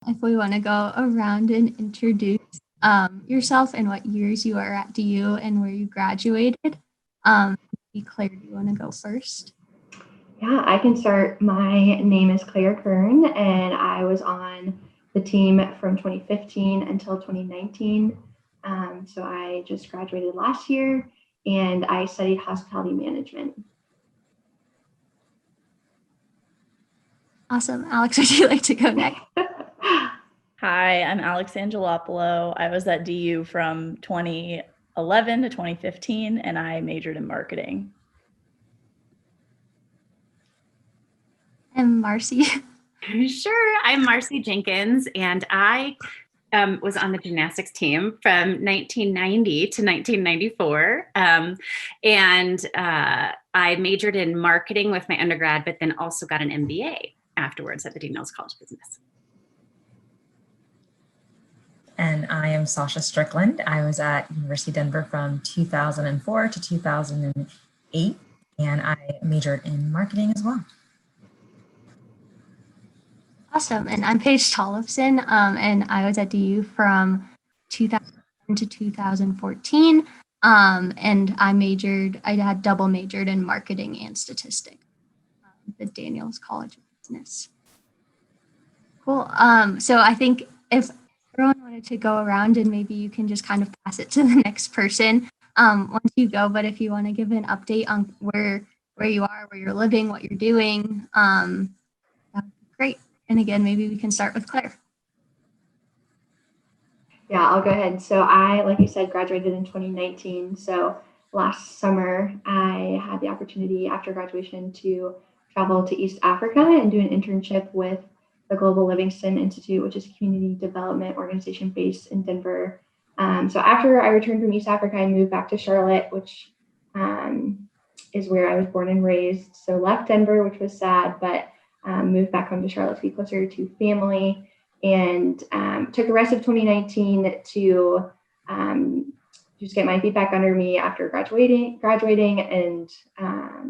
if we want to go around and introduce yourself and what years you are at DU and where you graduated. Claire, do you want to go first? Yeah, I can start. My name is Claire Kern, and I was on the team from 2015 until 2019. So I just graduated last year, and I studied hospitality management. Awesome. Alix, would you like to go next? Hi, I'm Alix Angelopolo. I was at DU from 2011 to 2015, and I majored in marketing. And Marcy. Sure. I'm Marcy Jenkins, and I was on the gymnastics team from 1990 to 1994. I majored in marketing with my undergrad, but then also got an MBA afterwards at the Dean Mills College of Business. And I am Sasha Strickland. I was at University of Denver from 2004 to 2008, and I majored in marketing as well. Awesome. And I'm Paige Tollefson, and I was at DU from 2000 to 2014. And I had double majored in marketing and statistics at the Daniels College of Business. Cool. So I think if everyone wanted to go around and maybe you can just kind of pass it to the next person once you go, but if you want to give an update on where you are, where you're living, what you're doing, that would be great. And again, maybe we can start with Claire. Yeah, I'll go ahead. So I, like you said, graduated in 2019. So last summer, I had the opportunity after graduation to travel to East Africa and do an internship with the Global Livingston Institute, which is a community development organization based in Denver. So after I returned from East Africa, I moved back to Charlotte, which is where I was born and raised. So left Denver, which was sad, but moved back home to Charlotte to be closer to family, and took the rest of 2019 to just get my feet back under me after graduating and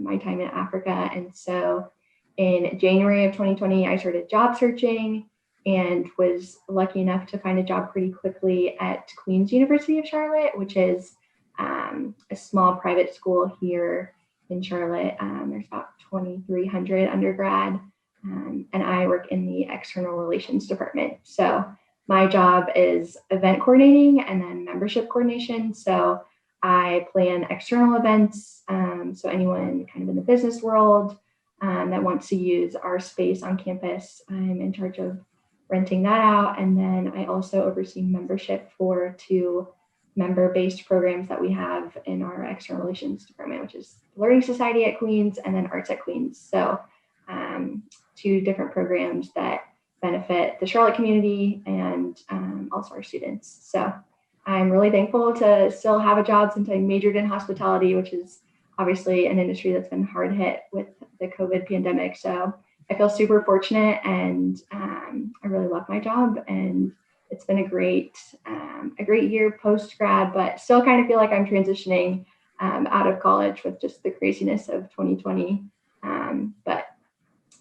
my time in Africa. And so in January of 2020, I started job searching and was lucky enough to find a job pretty quickly at Queen's University of Charlotte, which is a small private school here in Charlotte. There's about 2,300 undergrad. And I work in the external relations department. So my job is event coordinating and then membership coordination. So I plan external events. So anyone kind of in the business world that wants to use our space on campus, I'm in charge of renting that out. And then I also oversee membership for 2 member-based programs that we have in our external relations department, which is Learning Society at Queen's and then Arts at Queen's. So 2 different programs that benefit the Charlotte community and also our students. So I'm really thankful to still have a job since I majored in hospitality, which is obviously an industry that's been hard hit with the COVID pandemic. So I feel super fortunate, and I really love my job, and it's been a great year post grad, but still kind of feel like I'm transitioning out of college with just the craziness of 2020. But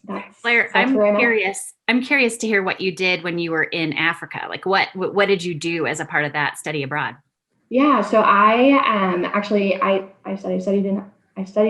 that's Claire, I'm curious to hear what you did when you were in Africa. Like what did you do as a part of that study abroad? Yeah, so I studied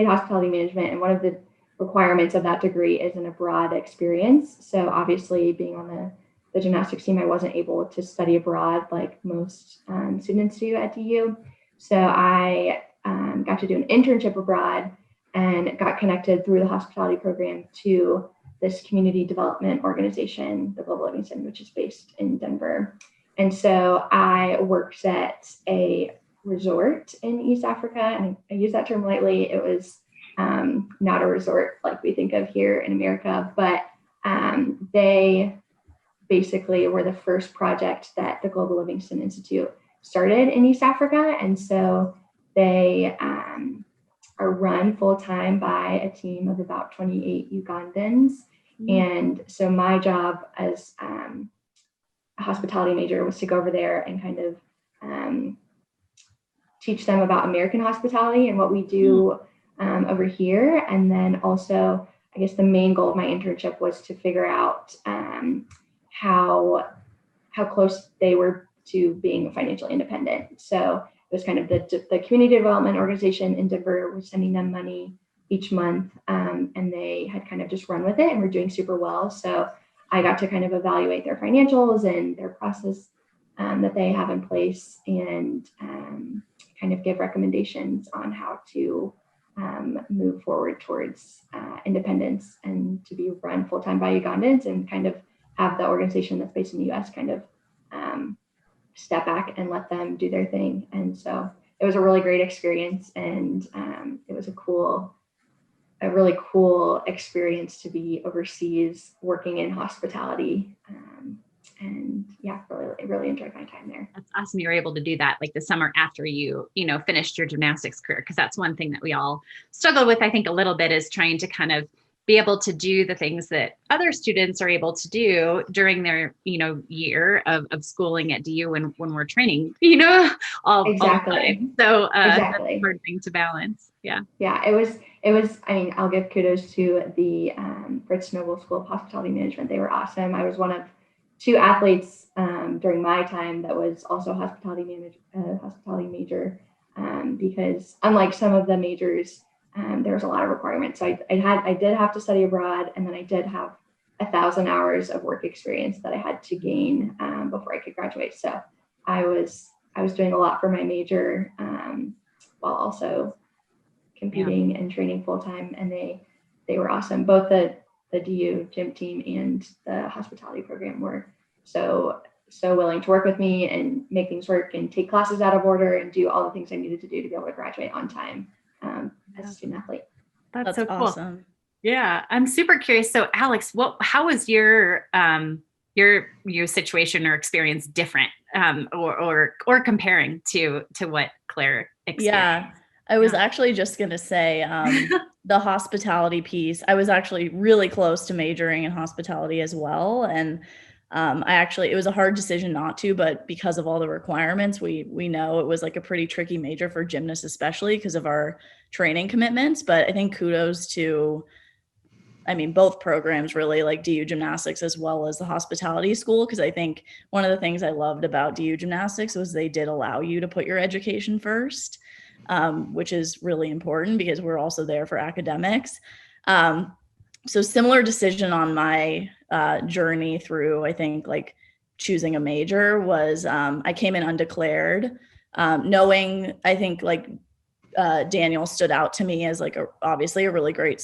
hospitality management, and one of the requirements of that degree is an abroad experience. So obviously, being on the gymnastics team, I wasn't able to study abroad like most students do at DU. So I got to do an internship abroad and got connected through the hospitality program to this community development organization, the Global Livingston, which is based in Denver. And so I worked at a resort in East Africa, and I use that term lightly. It was not a resort like we think of here in America, but they basically were the first project that the Global Livingston Institute started in East Africa. And so they are run full-time by a team of about 28 Ugandans. Mm-hmm. And so my job as a hospitality major was to go over there and kind of teach them about American hospitality and what we do over here. And then also, I guess the main goal of my internship was to figure out how close they were to being financially independent. So it was kind of the community development organization in Denver was sending them money each month, and they had kind of just run with it and were doing super well. So I got to kind of evaluate their financials and their process that they have in place, and kind of give recommendations on how to move forward towards independence and to be run full-time by Ugandans, and kind of have the organization that's based in the US kind of step back and let them do their thing. And so it was a really great experience, and it was a really cool experience to be overseas working in hospitality. And yeah, really enjoyed my time there. That's awesome. You were able to do that like the summer after you finished your gymnastics career, because that's one thing that we all struggle with, I think, a little bit, is trying to kind of be able to do the things that other students are able to do during their, year of schooling at DU when we're training, all the time. So exactly. That's a hard thing to balance. Yeah. Yeah, it was, I mean, I'll give kudos to the Fritz Noble School of Hospitality Management. They were awesome. I was one of 2 athletes during my time that was also hospitality major, because unlike some of the majors, there was a lot of requirements. So I did have to study abroad, and then I did have 1,000 hours of work experience that I had to gain before I could graduate. So I was doing a lot for my major while also competing and training full time, and they were awesome. Both the DU gym team and the hospitality program were so willing to work with me and make things work and take classes out of order and do all the things I needed to do to be able to graduate on time as a student athlete. That's so cool. Awesome. Yeah, I'm super curious. So Alix, how was your situation or experience different, or comparing to what Claire experienced? Yeah, I was actually just going to say the hospitality piece. I was actually really close to majoring in hospitality as well. And it was a hard decision not to, but because of all the requirements, we know it was like a pretty tricky major for gymnasts, especially because of our training commitments. But I think kudos to, both programs really, like DU Gymnastics as well as the hospitality school, because I think one of the things I loved about DU Gymnastics was they did allow you to put your education first. Which is really important because we're also there for academics. So similar decision on my journey through, I think, like choosing a major was I came in undeclared, knowing, I think, like Daniel stood out to me as like obviously a really great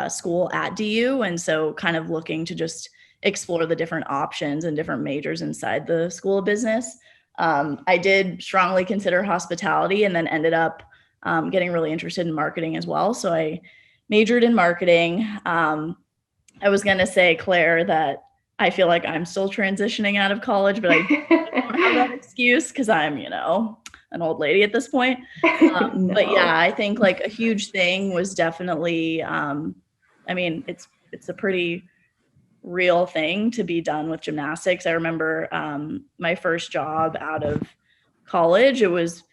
school at DU. And so kind of looking to just explore the different options and different majors inside the School of Business. I did strongly consider hospitality, and then ended up getting really interested in marketing as well. So I majored in marketing. I was going to say, Claire, that I feel like I'm still transitioning out of college, but I don't have that excuse because I'm, an old lady at this point. No. But yeah, I think like a huge thing was definitely, it's a pretty real thing to be done with gymnastics. I remember my first job out of college, it was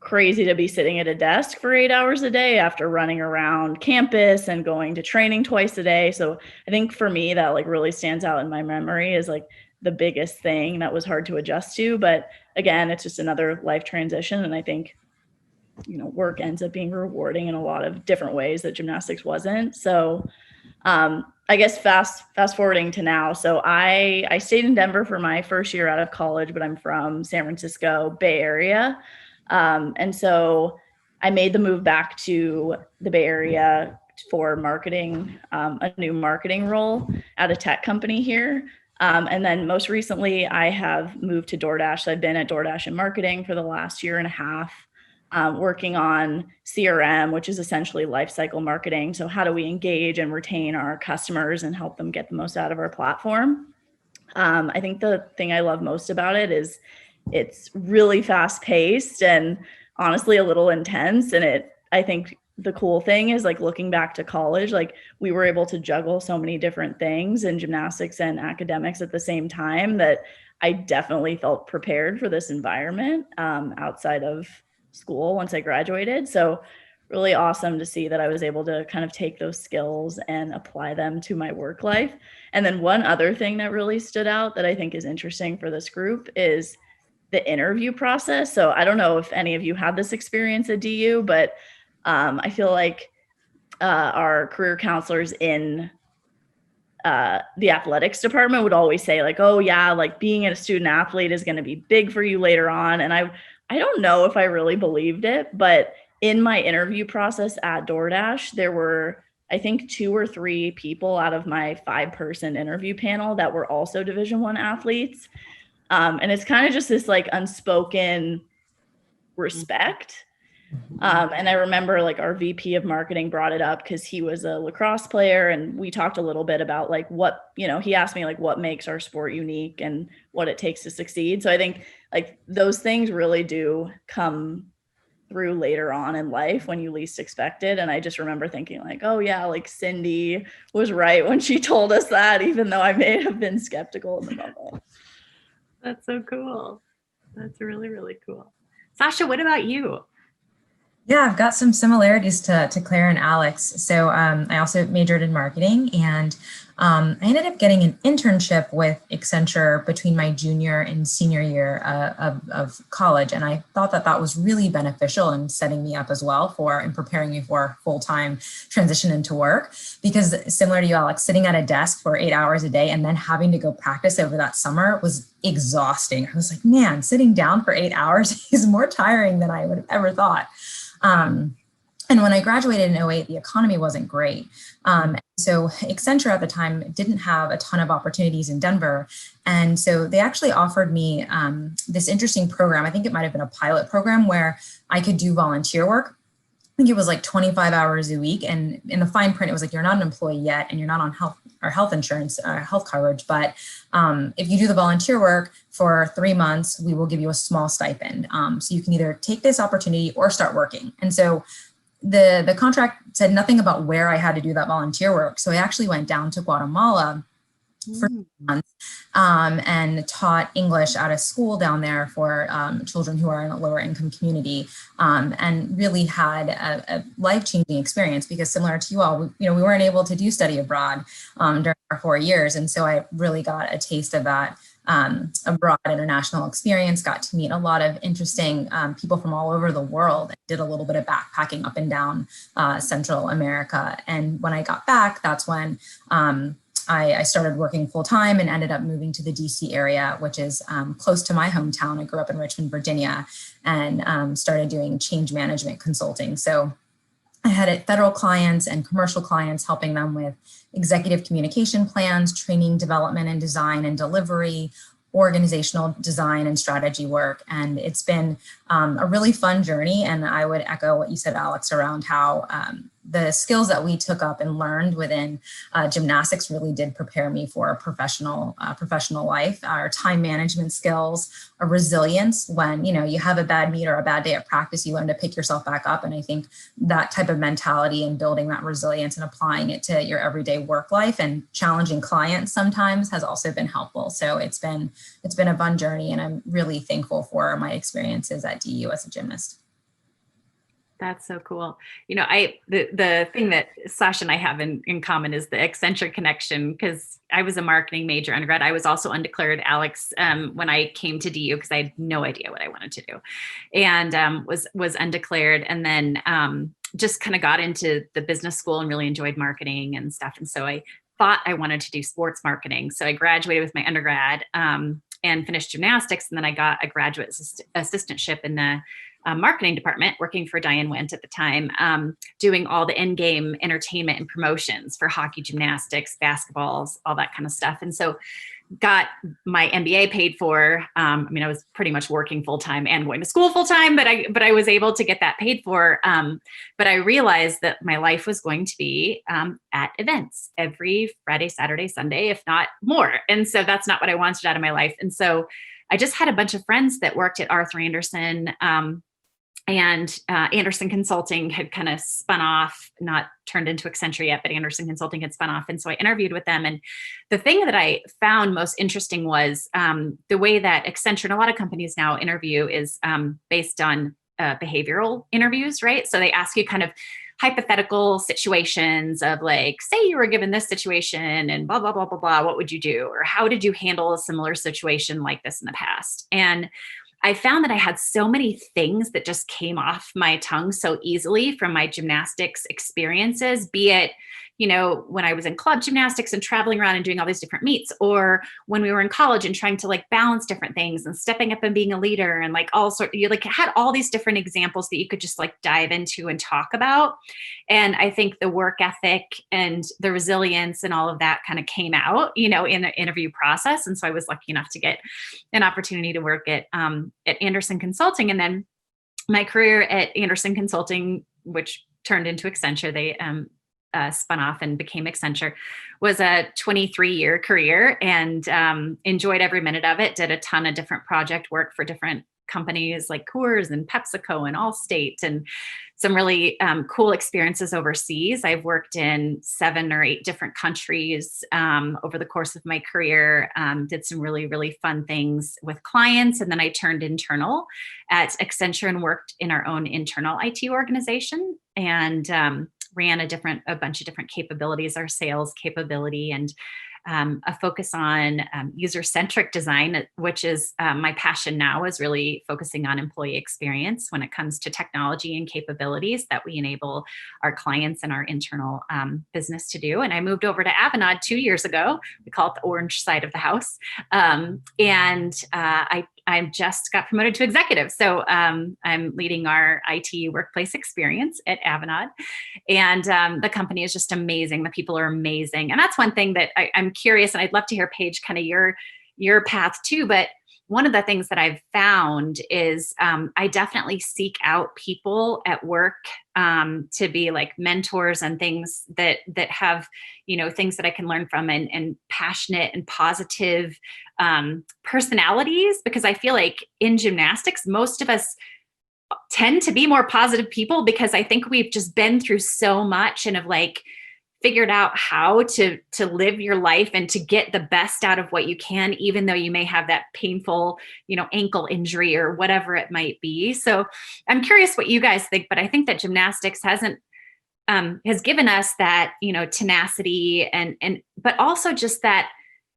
crazy to be sitting at a desk for 8 hours a day after running around campus and going to training twice a day. So I think for me that like really stands out in my memory is like the biggest thing that was hard to adjust to. But again, it's just another life transition. And I think, work ends up being rewarding in a lot of different ways that gymnastics wasn't. So I guess fast forwarding to now. So I stayed in Denver for my first year out of college, but I'm from San Francisco Bay Area. And so I made the move back to the Bay Area for marketing, a new marketing role at a tech company here. And then most recently I have moved to DoorDash. So I've been at DoorDash in marketing for the last year and a half. Working on CRM, which is essentially life cycle marketing. So how do we engage and retain our customers and help them get the most out of our platform? I think the thing I love most about it is it's really fast paced and honestly a little intense. And I think the cool thing is like looking back to college, like we were able to juggle so many different things in gymnastics and academics at the same time that I definitely felt prepared for this environment outside of school once I graduated. So really awesome to see that I was able to kind of take those skills and apply them to my work life. And then one other thing that really stood out that I think is interesting for this group is the interview process. So I don't know if any of you had this experience at DU, but I feel like our career counselors in the athletics department would always say like, oh yeah, like being a student athlete is going to be big for you later on. And I don't know if I really believed it, but in my interview process at DoorDash, there were, I think, 2 or 3 people out of my 5-person interview panel that were also Division I athletes. And it's kind of just this like unspoken respect. And I remember like our VP of marketing brought it up because he was a lacrosse player, and we talked a little bit about like what, he asked me like what makes our sport unique and what it takes to succeed. So I think like those things really do come through later on in life when you least expect it. And I just remember thinking like, oh yeah, like Cindy was right when she told us that, even though I may have been skeptical in the moment. That's so cool. That's really, really cool. Sasha, what about you? Yeah, I've got some similarities to Claire and Alix. So I also majored in marketing, and I ended up getting an internship with Accenture between my junior and senior year of college. And I thought that was really beneficial in setting me up as well and preparing me for full-time transition into work. Because similar to you, Alix, sitting at a desk for 8 hours a day and then having to go practice over that summer was exhausting. I was like, man, sitting down for 8 hours is more tiring than I would have ever thought. And when I graduated in 2008, the economy wasn't great. So Accenture at the time didn't have a ton of opportunities in Denver. And so they actually offered me this interesting program. I think it might have been a pilot program where I could do volunteer work. I think it was like 25 hours a week. And in the fine print, it was like, you're not an employee yet, and you're not on health insurance or health coverage. But if you do the volunteer work for 3 months, we will give you a small stipend. So you can either take this opportunity or start working. And so the contract said nothing about where I had to do that volunteer work. So I actually went down to Guatemala for 3 months and taught English at a school down there for children who are in a lower income community, and really had a life-changing experience, because similar to you all, we weren't able to do study abroad during our 4 years. And so I really got a taste of that abroad international experience, got to meet a lot of interesting people from all over the world, and did a little bit of backpacking up and down Central America. And when I got back, that's when I started working full time and ended up moving to the DC area, which is close to my hometown. I grew up in Richmond, Virginia, and started doing change management consulting. So I had federal clients and commercial clients, helping them with executive communication plans, training, development and design and delivery, organizational design and strategy work. And it's been a really fun journey. And I would echo what you said, Alix, around how the skills that we took up and learned within gymnastics really did prepare me for a professional life. Our time management skills, a resilience when you have a bad meet or a bad day at practice, you learn to pick yourself back up. And I think that type of mentality and building that resilience and applying it to your everyday work life and challenging clients sometimes has also been helpful. So it's been a fun journey, and I'm really thankful for my experiences at DU as a gymnast. That's so cool. The thing that Sasha and I have in common is the Accenture connection, because I was a marketing major undergrad. I was also undeclared, Alix, when I came to DU, because I had no idea what I wanted to do, and was undeclared, and then just kind of got into the business school and really enjoyed marketing and stuff. And so I thought I wanted to do sports marketing. So I graduated with my undergrad and finished gymnastics, and then I got a graduate assistantship in the marketing department, working for Diane Wendt at the time, doing all the in-game entertainment and promotions for hockey, gymnastics, basketballs, all that kind of stuff. And so got my MBA paid for. I was pretty much working full-time and going to school full-time, but I was able to get that paid for. But I realized that my life was going to be at events every Friday, Saturday, Sunday, if not more. And so that's not what I wanted out of my life. And so I just had a bunch of friends that worked at Arthur Andersen, and Andersen Consulting had kind of spun off, not turned into Accenture yet, but Andersen Consulting had spun off. And so I interviewed with them. And the thing that I found most interesting was the way that Accenture and a lot of companies now interview is based on behavioral interviews, right? So they ask you kind of hypothetical situations of like, say you were given this situation and blah, blah, blah, blah, blah, what would you do? Or how did you handle a similar situation like this in the past? And I found that I had so many things that just came off my tongue so easily from my gymnastics experiences, be it, when I was in club gymnastics and traveling around and doing all these different meets, or when we were in college and trying to like balance different things and stepping up and being a leader and like all sorts, you like had all these different examples that you could just like dive into and talk about. And I think the work ethic and the resilience and all of that kind of came out, in the interview process. And so I was lucky enough to get an opportunity to work at Anderson Consulting. And then my career at Anderson Consulting, which turned into Accenture, they spun off and became Accenture, was a 23-year career, and enjoyed every minute of it. Did a ton of different project work for different companies like Coors and PepsiCo and Allstate, and some really cool experiences overseas. I've worked in 7 or 8 different countries over the course of my career, did some really, really fun things with clients. And then I turned internal at Accenture and worked in our own internal IT organization, and ran a bunch of different capabilities, our sales capability, and a focus on user-centric design, which is my passion now, is really focusing on employee experience when it comes to technology and capabilities that we enable our clients and our internal business to do. And I moved over to Avanade 2 years ago. We call it the orange side of the house. I just got promoted to executive. So I'm leading our IT workplace experience at Avanade. And the company is just amazing. The people are amazing. And that's one thing that I'm curious, and I'd love to hear, Paige, kind of your path too. But one of the things that I've found is I definitely seek out people at work to be like mentors and things that have, things that I can learn from, and passionate and positive personalities, because I feel like in gymnastics, most of us tend to be more positive people, because I think we've just been through so much and have like figured out how to live your life and to get the best out of what you can, even though you may have that painful, ankle injury or whatever it might be. So I'm curious what you guys think, but I think that gymnastics has given us that, tenacity but also just that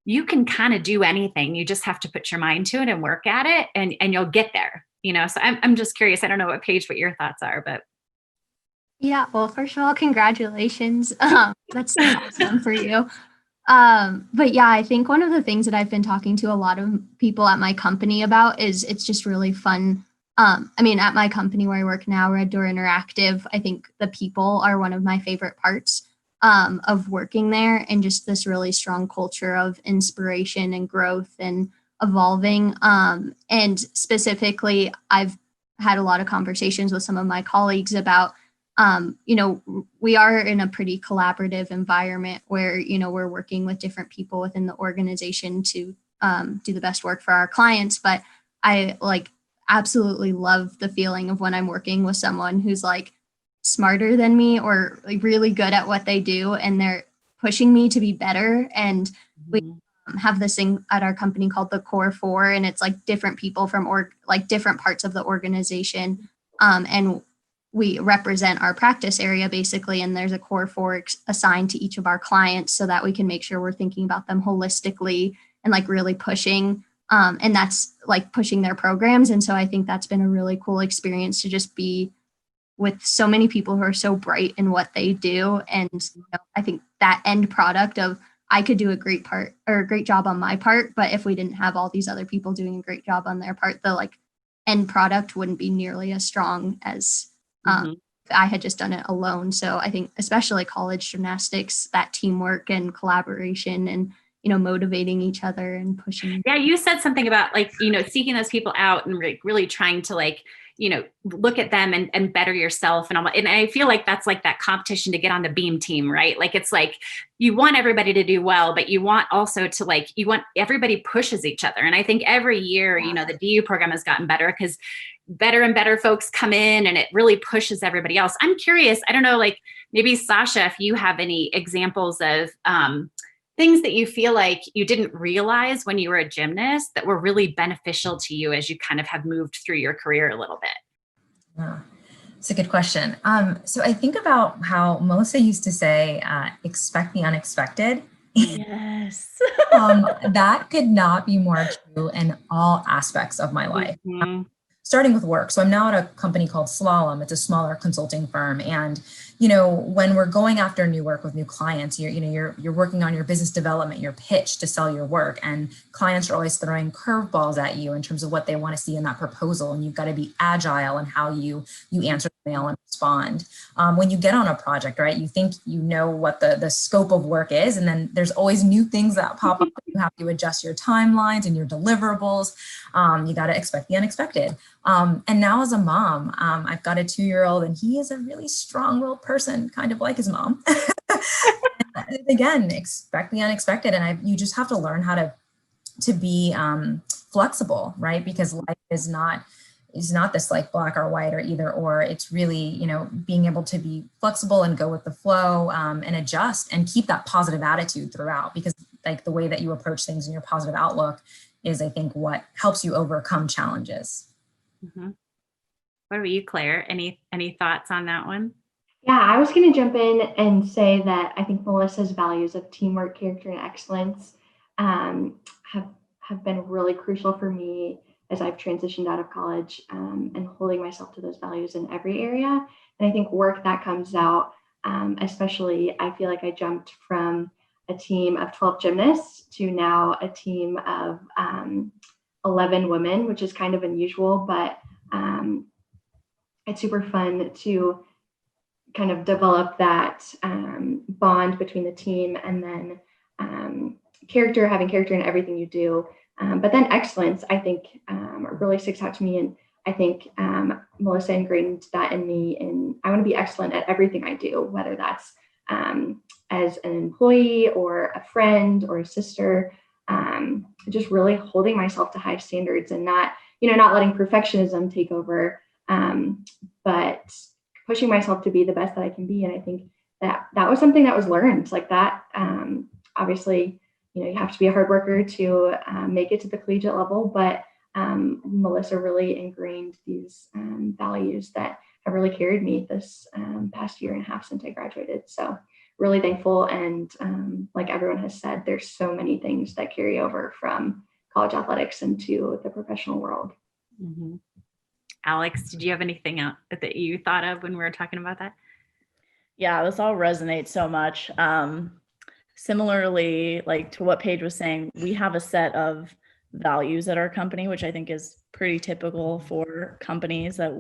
you can kind of do anything. You just have to put your mind to it and work at it, and you'll get there, So I'm just curious. I don't know what your thoughts are, but. Yeah, well, first of all, congratulations. That's awesome for you. But yeah, I think one of the things that I've been talking to a lot of people at my company about is it's just really fun. At my company where I work now, Red Door Interactive, I think the people are one of my favorite parts of working there, and just this really strong culture of inspiration and growth and evolving. And specifically, I've had a lot of conversations with some of my colleagues about we are in a pretty collaborative environment where, we're working with different people within the organization to do the best work for our clients. But I absolutely love the feeling of when I'm working with someone who's like smarter than me or like really good at what they do, and they're pushing me to be better. And we have this thing at our company called the Core Four, and it's like different people from different parts of the organization. And we represent our practice area basically, and there's a core 4 assigned to each of our clients so that we can make sure we're thinking about them holistically and like really pushing, and that's like pushing their programs. And so I think that's been a really cool experience to just be with so many people who are so bright in what they do. And I think that end product of I could do a great job on my part, but if we didn't have all these other people doing a great job on their part, the like end product wouldn't be nearly as strong as if I had just done it alone. So I think especially college gymnastics, that teamwork and collaboration and, motivating each other and pushing. Yeah, you said something about seeking those people out and really trying to look at them and better yourself and all that. And I feel like that's like that competition to get on the beam team, right? Like it's like you want everybody to do well, but you want also to you want everybody pushes each other. And I think every year, the DU program has gotten better because better and better folks come in and it really pushes everybody else. I'm curious, I don't know, maybe Sasha, if you have any examples of things that you feel like you didn't realize when you were a gymnast that were really beneficial to you as you kind of have moved through your career a little bit. It's a good question. So I think about how Melissa used to say, expect the unexpected. Yes. That could not be more true in all aspects of my life. Mm-hmm. Starting with work. So I'm now at a company called Slalom. It's a smaller consulting firm. And, when we're going after new work with new clients, you're working on your business development, your pitch to sell your work. And clients are always throwing curveballs at you in terms of what they want to see in that proposal. And you've got to be agile in how you answer the mail and respond. When you get on a project, right, you think you know what the scope of work is. And then there's always new things that pop up. You have to adjust your timelines and your deliverables. You got to expect the unexpected. And now as a mom, I've got a 2-year-old and he is a really strong-willed person, kind of like his mom. And again, expect the unexpected. And you just have to learn how to be flexible, right? Because life is not this like black or white or either or. It's really, being able to be flexible and go with the flow and adjust and keep that positive attitude throughout, because like the way that you approach things and your positive outlook is, I think, what helps you overcome challenges. Mm-hmm. What about you, Claire? Any thoughts on that one? Yeah, I was going to jump in and say that I think Melissa's values of teamwork, character, and excellence have been really crucial for me as I've transitioned out of college, and holding myself to those values in every area. And I think work that comes out, especially, I feel like I jumped from a team of 12 gymnasts to now a team of 11 women, which is kind of unusual, but it's super fun to kind of develop that bond between the team, and then having character in everything you do. But then excellence, I think, really sticks out to me. And I think Melissa ingrained that in me, and I want to be excellent at everything I do, whether that's as an employee or a friend or a sister, just really holding myself to high standards and not letting perfectionism take over, but pushing myself to be the best that I can be. And I think that was something that was learned like that. Obviously, you have to be a hard worker to make it to the collegiate level, but Melissa really ingrained these values that have really carried me this past year and a half since I graduated. So really thankful. And like everyone has said, there's so many things that carry over from college athletics into the professional world. Mm-hmm. Alix, did you have anything else that you thought of when we were talking about that? Yeah, this all resonates so much. Similarly, like to what Paige was saying, we have a set of values at our company, which I think is pretty typical for companies that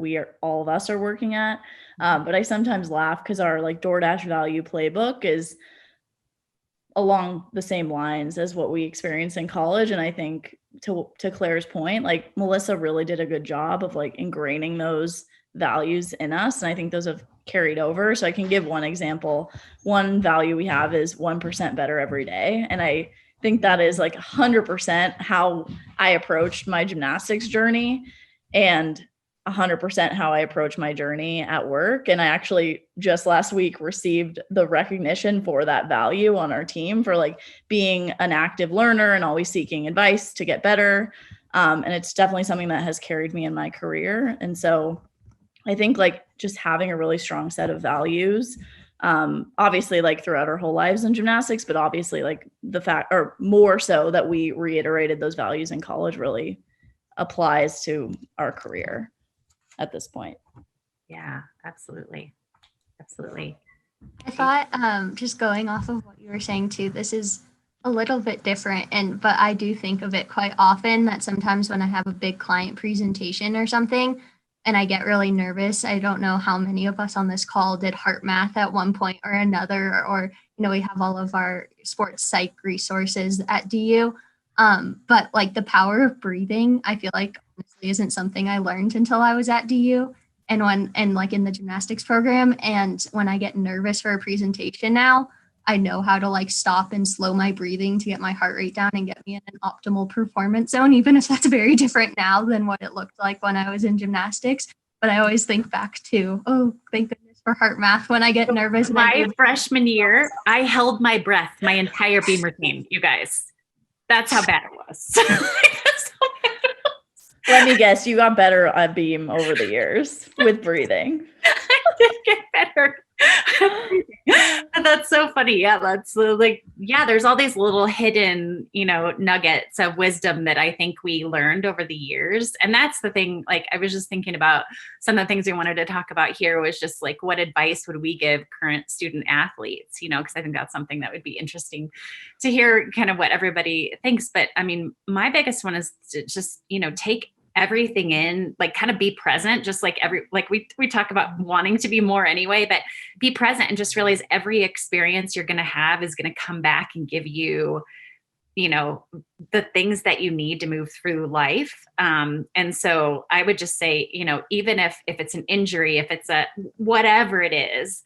all of us are working at. But I sometimes laugh because our like DoorDash value playbook is along the same lines as what we experience in college. And I think to Claire's point, like Melissa really did a good job of like ingraining those values in us. And I think those have carried over. So I can give one example. One value we have is 1% better every day. And I think that is like 100% how I approached my gymnastics journey and 100% how I approach my journey at work. And I actually just last week received the recognition for that value on our team for like being an active learner and always seeking advice to get better. And it's definitely something that has carried me in my career. And so I think like just having a really strong set of values, obviously like throughout our whole lives in gymnastics, but obviously like the fact, or more so that we reiterated those values in college really applies to our career at this point. Yeah, absolutely. Absolutely. I thought just going off of what you were saying too, this is a little bit different, but I do think of it quite often that sometimes when I have a big client presentation or something and I get really nervous, I don't know how many of us on this call did heart math at one point or another, or we have all of our sports psych resources at DU. But like the power of breathing, I feel like honestly isn't something I learned until I was at DU and like in the gymnastics program. And when I get nervous for a presentation now, I know how to like stop and slow my breathing to get my heart rate down and get me in an optimal performance zone, even if that's very different now than what it looked like when I was in gymnastics. But I always think back to, oh, thank goodness for heart math when I get nervous. My freshman year, I held my breath my entire beam routine, you guys. That's how bad it was. Let me guess, you got better at beam over the years with breathing. I did get better. That's so funny. Yeah, that's there's all these little hidden, nuggets of wisdom that I think we learned over the years. And that's the thing, like, I was just thinking about some of the things we wanted to talk about here was just like, what advice would we give current student athletes, because I think that's something that would be interesting to hear kind of what everybody thinks. But I mean, my biggest one is to just, take everything in, like kind of be present, just like we talk about wanting to be more anyway, but be present and just realize every experience you're going to have is going to come back and give you, the things that you need to move through life. And so I would just say, even if it's an injury, if it's a, whatever it is,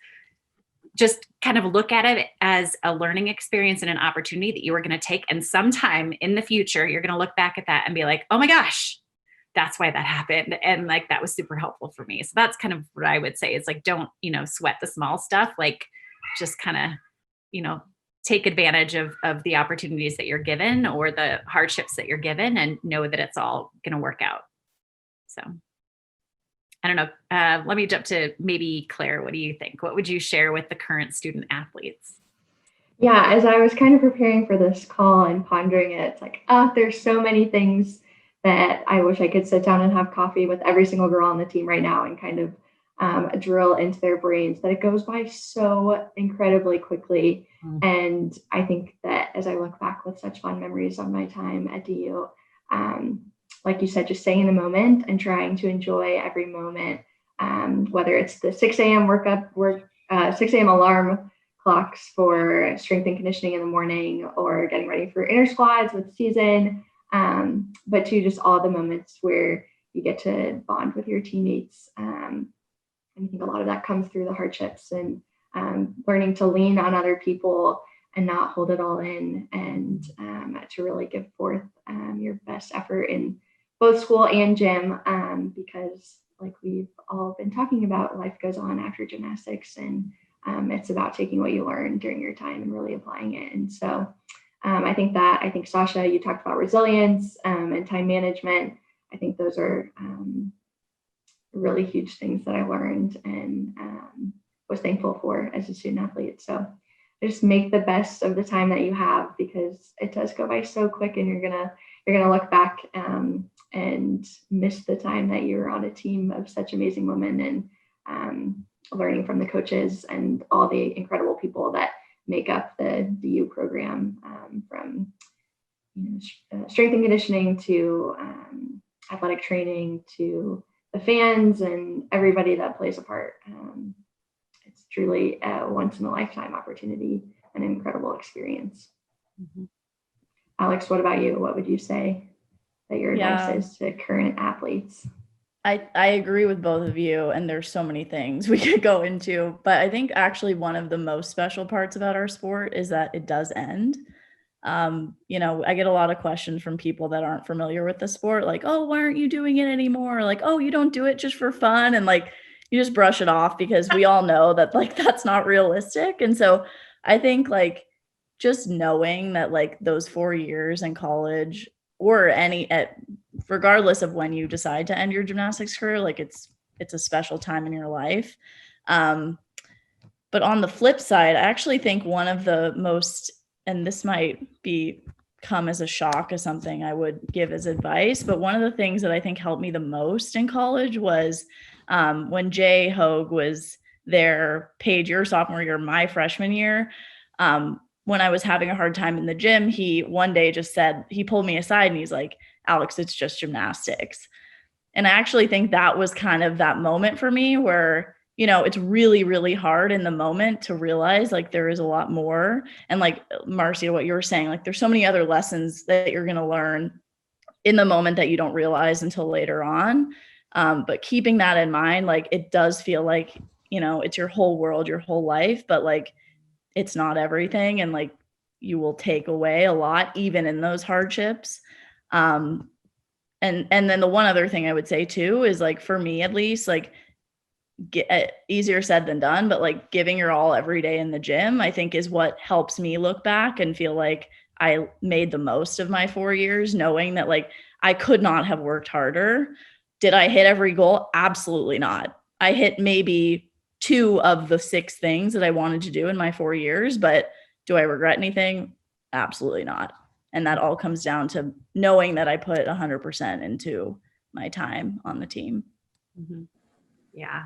just kind of look at it as a learning experience and an opportunity that you are going to take. And sometime in the future, you're going to look back at that and be like, oh my gosh, that's why that happened. And like, that was super helpful for me. So that's kind of what I would say is like, don't, sweat the small stuff, like just kind of, take advantage of the opportunities that you're given or the hardships that you're given and know that it's all going to work out. So I don't know. Let me jump to maybe Claire. What do you think? What would you share with the current student athletes? Yeah, as I was kind of preparing for this call and pondering it, it's like, there's so many things that I wish I could sit down and have coffee with every single girl on the team right now and kind of drill into their brains, that it goes by so incredibly quickly. Mm-hmm. And I think that as I look back with such fond memories of my time at DU, like you said, just staying in the moment and trying to enjoy every moment, whether it's the 6 a.m. 6 a.m. alarm clocks for strength and conditioning in the morning or getting ready for inter squads with season, but to just all the moments where you get to bond with your teammates. And I think a lot of that comes through the hardships and learning to lean on other people and not hold it all in, and to really give forth your best effort in both school and gym, because like we've all been talking about, life goes on after gymnastics, and it's about taking what you learn during your time and really applying it. And so I think Sasha, you talked about resilience and time management. I think those are really huge things that I learned and was thankful for as a student athlete. So just make the best of the time that you have, because it does go by so quick, and you're gonna look back and miss the time that you were on a team of such amazing women, and learning from the coaches and all the incredible people that make up the DU program, from strength and conditioning to athletic training to the fans and everybody that plays a part. It's truly a once in a lifetime opportunity, an incredible experience. Mm-hmm. Alix, what about you? What would you say that your advice is to current athletes? I agree with both of you, and there's so many things we could go into, but I think actually one of the most special parts about our sport is that it does end. I get a lot of questions from people that aren't familiar with the sport, like, oh, why aren't you doing it anymore? Like, oh, you don't do it just for fun. And like, you just brush it off because we all know that like, that's not realistic. And so I think like just knowing that like those 4 years in college or regardless of when you decide to end your gymnastics career, like it's a special time in your life. But on the flip side, I actually think one of the most, and this might come as a shock as something I would give as advice, but one of the things that I think helped me the most in college was when Jay Hogue was there, Paige, your sophomore year, my freshman year, when I was having a hard time in the gym, he one day just said, he pulled me aside and he's like, Alix, it's just gymnastics. And I actually think that was kind of that moment for me where, it's really, really hard in the moment to realize like there is a lot more. And like Marcia, what you were saying, like there's so many other lessons that you're going to learn in the moment that you don't realize until later on. But keeping that in mind, like it does feel like, it's your whole world, your whole life, but like it's not everything. And like you will take away a lot, even in those hardships. And then the one other thing I would say too is like, for me at least, like easier said than done, but like giving your all every day in the gym, I think is what helps me look back and feel like I made the most of my 4 years, knowing that like I could not have worked harder. Did I hit every goal? Absolutely not. I hit maybe 2 of the 6 things that I wanted to do in my 4 years, but do I regret anything? Absolutely not. And that all comes down to knowing that I put 100% into my time on the team. Mm-hmm. Yeah.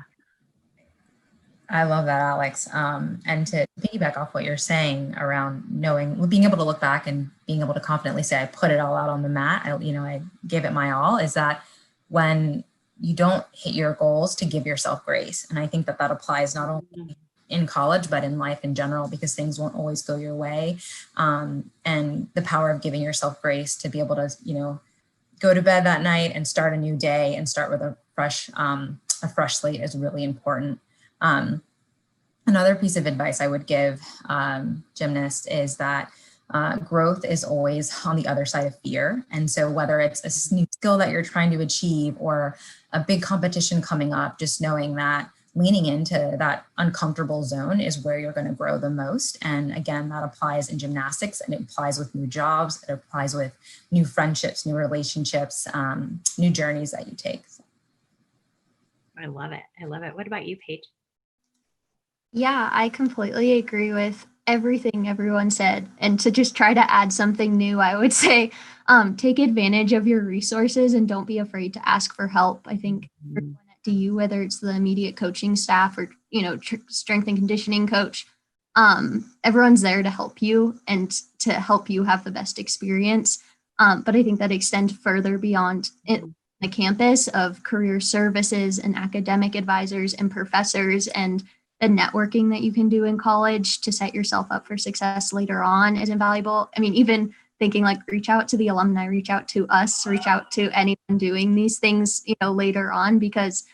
I love that, Alix. And to piggyback off what you're saying around being able to look back and being able to confidently say, I put it all out on the mat, I gave it my all, is that when you don't hit your goals, to give yourself grace. And I think that applies not only in college, but in life in general, because things won't always go your way. And the power of giving yourself grace to be able to, go to bed that night and start a new day and start with a fresh slate is really important. Another piece of advice I would give gymnasts is that growth is always on the other side of fear. And so whether it's a new skill that you're trying to achieve or a big competition coming up, just knowing that leaning into that uncomfortable zone is where you're going to grow the most. And again, that applies in gymnastics, and it applies with new jobs. It applies with new friendships, new relationships, new journeys that you take. I love it. I love it. What about you, Paige? Yeah, I completely agree with everything everyone said. And to just try to add something new, I would say take advantage of your resources and don't be afraid to ask for help. I think everyone at DU, whether it's the immediate coaching staff or, strength and conditioning coach, everyone's there to help you and to help you have the best experience. But I think that extends further beyond the campus of career services and academic advisors and professors, and the networking that you can do in college to set yourself up for success later on is invaluable. I mean, even thinking like reach out to the alumni, reach out to us, reach out to anyone doing these things, later on, because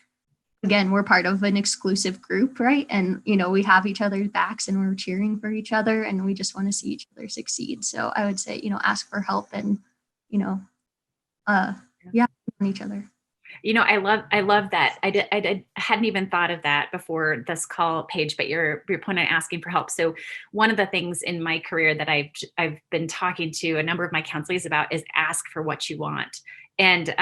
again, we're part of an exclusive group, right? And, we have each other's backs and we're cheering for each other and we just want to see each other succeed. So I would say, ask for help and, on each other. I love that. I hadn't even thought of that before this call, Paige, but your point on asking for help. So one of the things in my career that I've been talking to a number of my counselees about is ask for what you want. And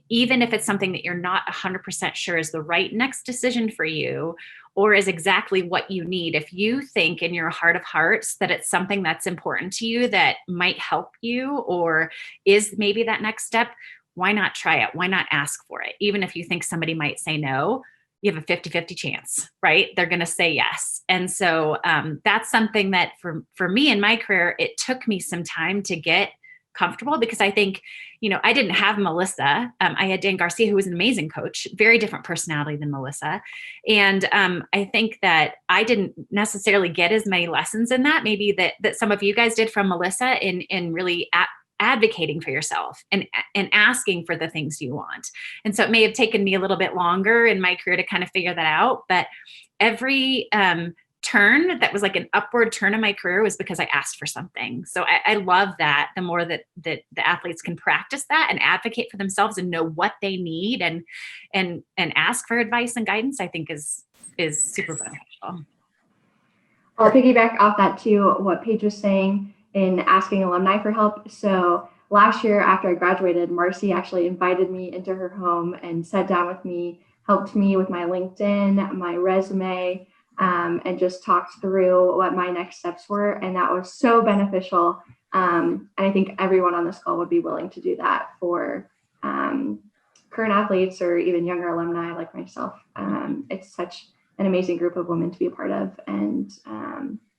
even if it's something that you're not 100% sure is the right next decision for you, or is exactly what you need, if you think in your heart of hearts that it's something that's important to you that might help you or is maybe that next step, why not try it? Why not ask for it? Even if you think somebody might say no, you have a 50-50 chance, right? They're going to say yes. And so that's something that for me in my career, it took me some time to get comfortable, because I think, I didn't have Melissa. I had Dan Garcia, who was an amazing coach, very different personality than Melissa. And I think that I didn't necessarily get as many lessons in that, maybe that some of you guys did from Melissa in really advocating for yourself and asking for the things you want. And so it may have taken me a little bit longer in my career to kind of figure that out. But every turn that was like an upward turn in my career was because I asked for something. So I love that. The more that the athletes can practice that and advocate for themselves and know what they need and ask for advice and guidance, I think is super beneficial. I'll piggyback off that too, what Paige was saying in asking alumni for help. So last year after I graduated, Marcy actually invited me into her home and sat down with me, helped me with my LinkedIn, my resume, and just talked through what my next steps were. And that was so beneficial. And I think everyone on this call would be willing to do that for current athletes or even younger alumni like myself. It's such an amazing group of women to be a part of. And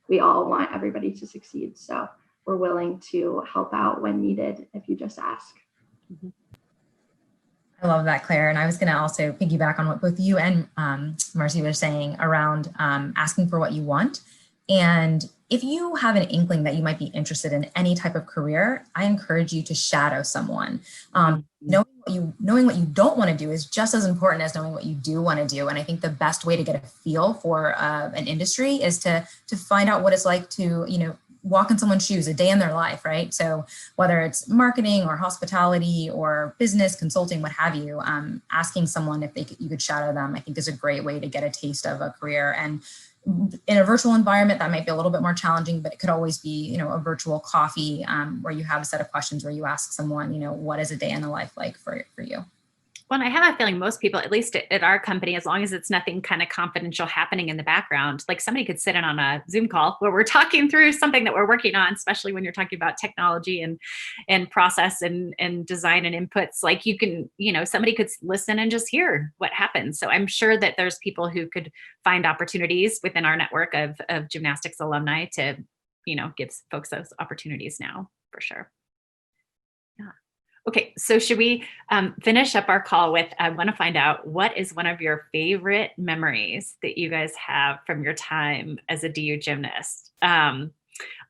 we all want everybody to succeed. So we're willing to help out when needed if you just ask. Mm-hmm. I love that, Claire. And I was going to also piggyback on what both you and Marcy were saying around asking for what you want. And if you have an inkling that you might be interested in any type of career, I encourage you to shadow someone. Knowing what you don't want to do is just as important as knowing what you do want to do. And I think the best way to get a feel for an industry is to find out what it's like to, walk in someone's shoes a day in their life, right? So whether it's marketing or hospitality or business consulting, what have you, asking someone if you could shadow them, I think is a great way to get a taste of a career. And in a virtual environment, that might be a little bit more challenging, but it could always be, you know, a virtual coffee where you have a set of questions where you ask someone, you know, what is a day in the life like for you? Well, and I have a feeling most people, at least at our company, as long as it's nothing kind of confidential happening in the background, like somebody could sit in on a Zoom call where we're talking through something that we're working on, especially when you're talking about technology and process and design and inputs. Like you can, you know, somebody could listen and just hear what happens. So I'm sure that there's people who could find opportunities within our network of gymnastics alumni to, you know, give folks those opportunities now for sure. Okay, so should we finish up our call with, I want to find out, what is one of your favorite memories that you guys have from your time as a DU gymnast? I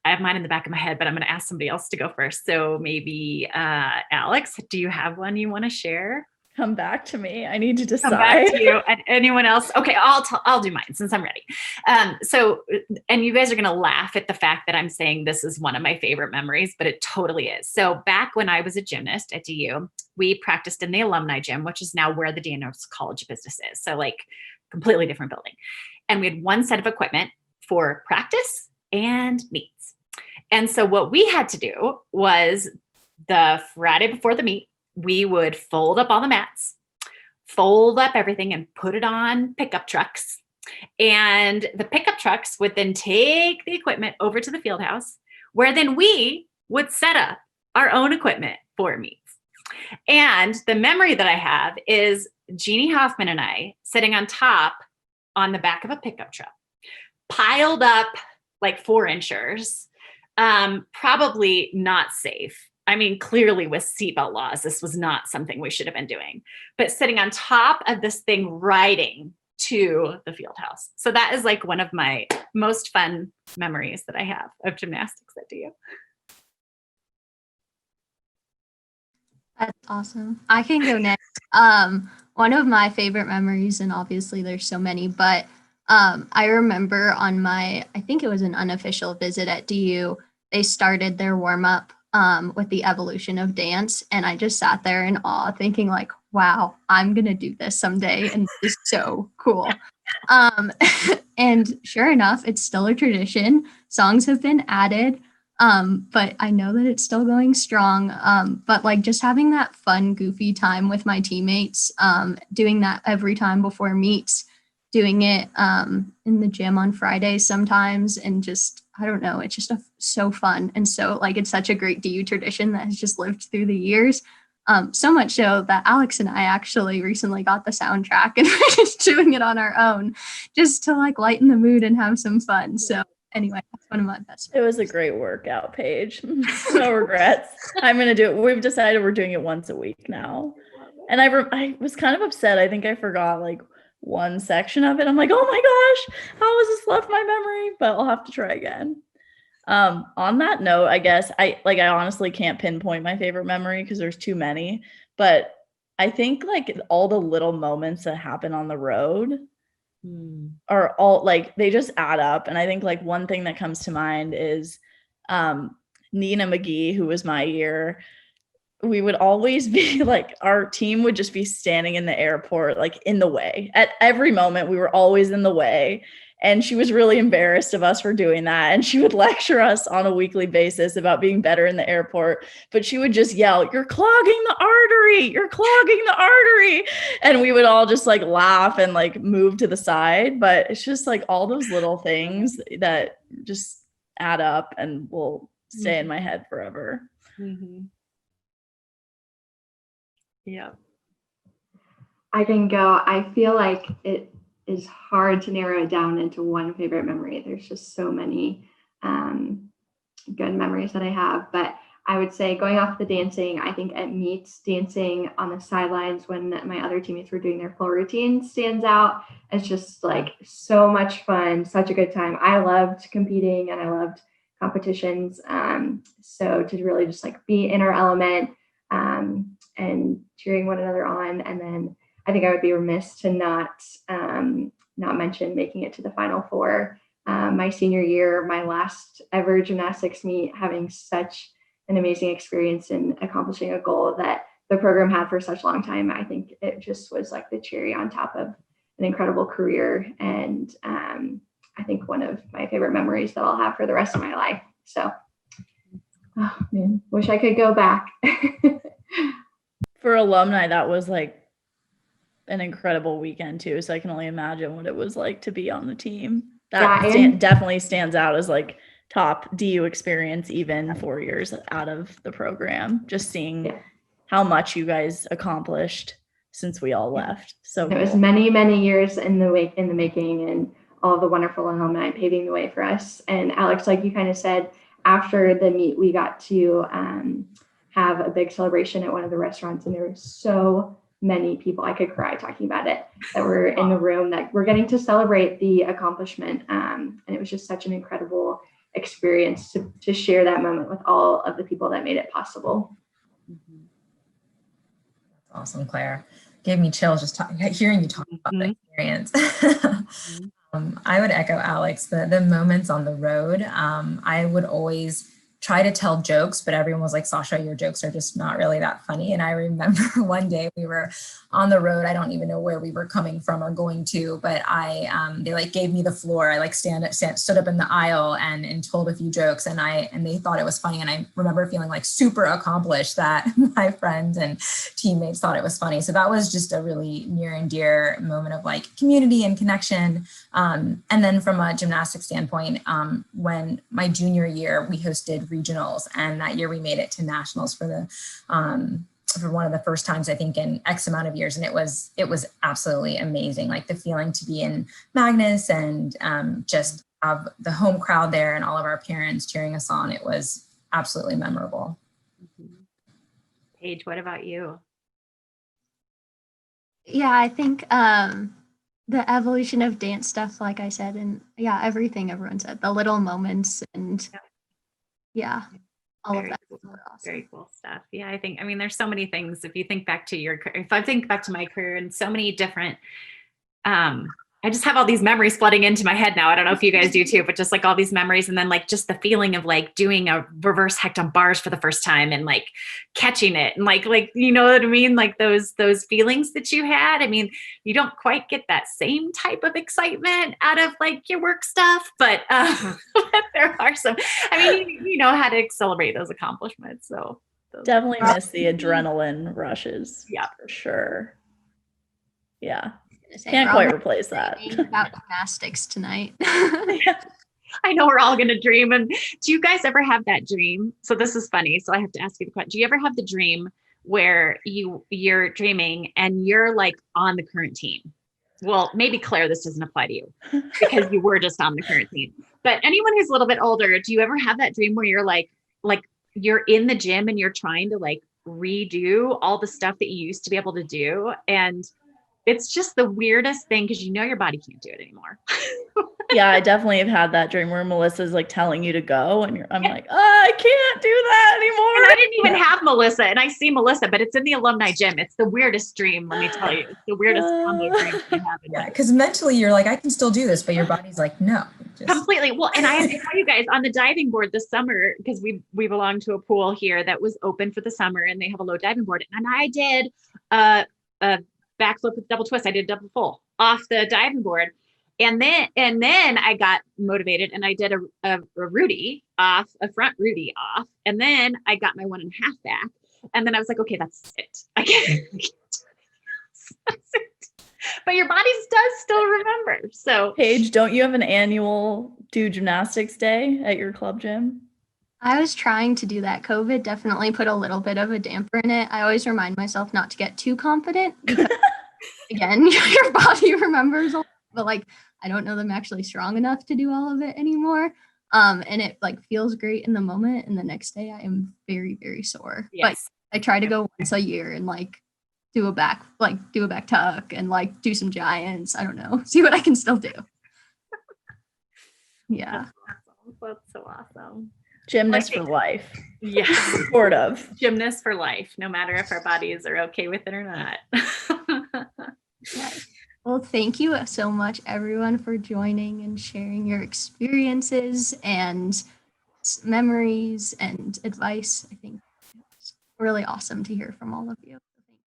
have mine in the back of my head, but I'm going to ask somebody else to go first. So maybe Alix, do you have one you want to share? Come back to me. I need to decide. Come back to you. And anyone else? Okay, I'll do mine since I'm ready. And you guys are going to laugh at the fact that I'm saying this is one of my favorite memories, but it totally is. So back when I was a gymnast at DU, we practiced in the Alumni gym, which is now where the Daniels College of Business is. So like completely different building. And we had one set of equipment for practice and meets. And so what we had to do was the Friday before the meet, we would fold up all the mats, fold up everything and put it on pickup trucks. And the pickup trucks would then take the equipment over to the field house, where then we would set up our own equipment for meets. And the memory that I have is Jeannie Hoffman and I sitting on top on the back of a pickup truck, piled up like 4-inchers, probably not safe. I mean, clearly with seatbelt laws, this was not something we should have been doing, but sitting on top of this thing, riding to the field house. So that is like one of my most fun memories that I have of gymnastics at DU. That's awesome. I can go next. One of my favorite memories, and obviously there's so many, but I remember on my, I think it was an unofficial visit at DU, they started their warm-up with the evolution of dance. And I just sat there in awe thinking like, wow, I'm going to do this someday. And this is so cool. And sure enough, it's still a tradition. Songs have been added, but I know that it's still going strong. But like just having that fun, goofy time with my teammates, doing that every time before meets, doing it in the gym on Fridays sometimes, and just, I don't know, it's just so fun. And so like, it's such a great DU tradition that has just lived through the years. So much so that Alix and I actually recently got the soundtrack and we're just doing it on our own just to like lighten the mood and have some fun. So anyway, that's one of my best. It was a great workout, Paige. No regrets. I'm going to do it. We've decided we're doing it once a week now. And I was kind of upset. I think I forgot like one section of it. I'm like, oh my gosh, how has this left my memory? But I'll have to try again. On that note, I guess I honestly can't pinpoint my favorite memory because there's too many, but I think like all the little moments that happen on the road are all like, they just add up. And I think like one thing that comes to mind is Nina Mcgee, who was my year. We would always be like, our team would just be standing in the airport, like in the way. At every moment, we were always in the way. And she was really embarrassed of us for doing that. And she would lecture us on a weekly basis about being better in the airport. But she would just yell, "You're clogging the artery. You're clogging the artery." And we would all just like laugh and like move to the side. But it's just like all those little things that just add up and will stay in my head forever. Mm-hmm. Yeah. I can go. I feel like it is hard to narrow it down into one favorite memory. There's just so many good memories that I have. But I would say going off the dancing, I think at meets, dancing on the sidelines when my other teammates were doing their full routine stands out. It's just like so much fun, such a good time. I loved competing and I loved competitions. So to really just like be in our element and cheering one another on. And then I think I would be remiss to not mention making it to the Final Four my senior year, my last ever gymnastics meet, having such an amazing experience in accomplishing a goal that the program had for such a long time. I think it just was like the cherry on top of an incredible career. And I think, one of my favorite memories that I'll have for the rest of my life. So, oh man, wish I could go back. For alumni, that was like an incredible weekend too. So I can only imagine what it was like to be on the team. That definitely stands out as like top DU experience, even 4 years out of the program, just seeing how much you guys accomplished since we all left. So it was many, many years in the making, and all the wonderful alumni paving the way for us. And Alix, like you kind of said, after the meet, we got to have a big celebration at one of the restaurants, and there were so many people, I could cry talking about it, that were in the room that we're getting to celebrate the accomplishment. And it was just such an incredible experience to share that moment with all of the people that made it possible. Awesome, Claire. Gave me chills just hearing you talk about the experience. I would echo Alix, the moments on the road. I would always try to tell jokes, but everyone was like, Sasha, your jokes are just not really that funny. And I remember one day we were on the road. I don't even know where we were coming from or going to, but they like gave me the floor. I like stood up in the aisle and told a few jokes, and they thought it was funny. And I remember feeling like super accomplished that my friends and teammates thought it was funny. So that was just a really near and dear moment of like community and connection. And then from a gymnastics standpoint, when my junior year, we hosted regionals, and that year we made it to nationals for one of the first times, I think, in X amount of years. And it was absolutely amazing. Like the feeling to be in Magnus and just have the home crowd there and all of our parents cheering us on. It was absolutely memorable. Paige, what about you? Yeah, I think the evolution of dance stuff, like I said, and everything everyone said, the little moments, and all of that. Cool. Awesome. Very cool stuff. Yeah, I mean, there's so many things. If I think back to my career and so many different, I just have all these memories flooding into my head now. I don't know if you guys do too, but just like all these memories, and then like just the feeling of like doing a reverse hecht on bars for the first time and like catching it and like you know what I mean, like those feelings that you had. I mean, you don't quite get that same type of excitement out of like your work stuff, but there are some. I mean, you know how to celebrate those accomplishments. So definitely miss the adrenaline rushes. Yeah, for sure. Yeah. Can't quite replace that. About gymnastics tonight. I know we're all going to dream. And do you guys ever have that dream? So this is funny. So I have to ask you the question. Do you ever have the dream where you're dreaming and you're like on the current team? Well, maybe Claire, this doesn't apply to you because you were just on the current team. But anyone who's a little bit older, do you ever have that dream where you're like you're in the gym and you're trying to like redo all the stuff that you used to be able to do? And it's just the weirdest thing because you know your body can't do it anymore. Yeah, I definitely have had that dream where Melissa's like telling you to go, and I'm like, I can't do that anymore. And I didn't even have Melissa, and I see Melissa, but it's in the alumni gym. It's the weirdest dream, let me tell you. It's the weirdest combo dream you have. Yeah, because mentally you're like, I can still do this, but your body's like, no. Completely. Well, and I have to tell you guys, on the diving board this summer, because we belong to a pool here that was open for the summer, and they have a low diving board, and I did a backflip with double twist. I did double full off the diving board. And then I got motivated and I did a Rudy off, a front Rudy off. And then I got my 1.5 back. And then I was like, okay, that's it. I can't do that's it. But your body does still remember. So Paige, don't you have an annual do gymnastics day at your club gym? I was trying to do that. COVID definitely put a little bit of a damper in it. I always remind myself not to get too confident because, again, your body remembers a lot, but like, I don't know them actually strong enough to do all of it anymore. And it like feels great in the moment. And the next day I am very, very sore. Yes. But I try to go once a year and like do a back tuck and like do some giants. I don't know, see what I can still do. Yeah. That's so awesome. Gymnast for life. Yes. Sort of. Gymnast for life, no matter if our bodies are okay with it or not. Yes. Well, thank you so much, everyone, for joining and sharing your experiences and memories and advice. I think it's really awesome to hear from all of you.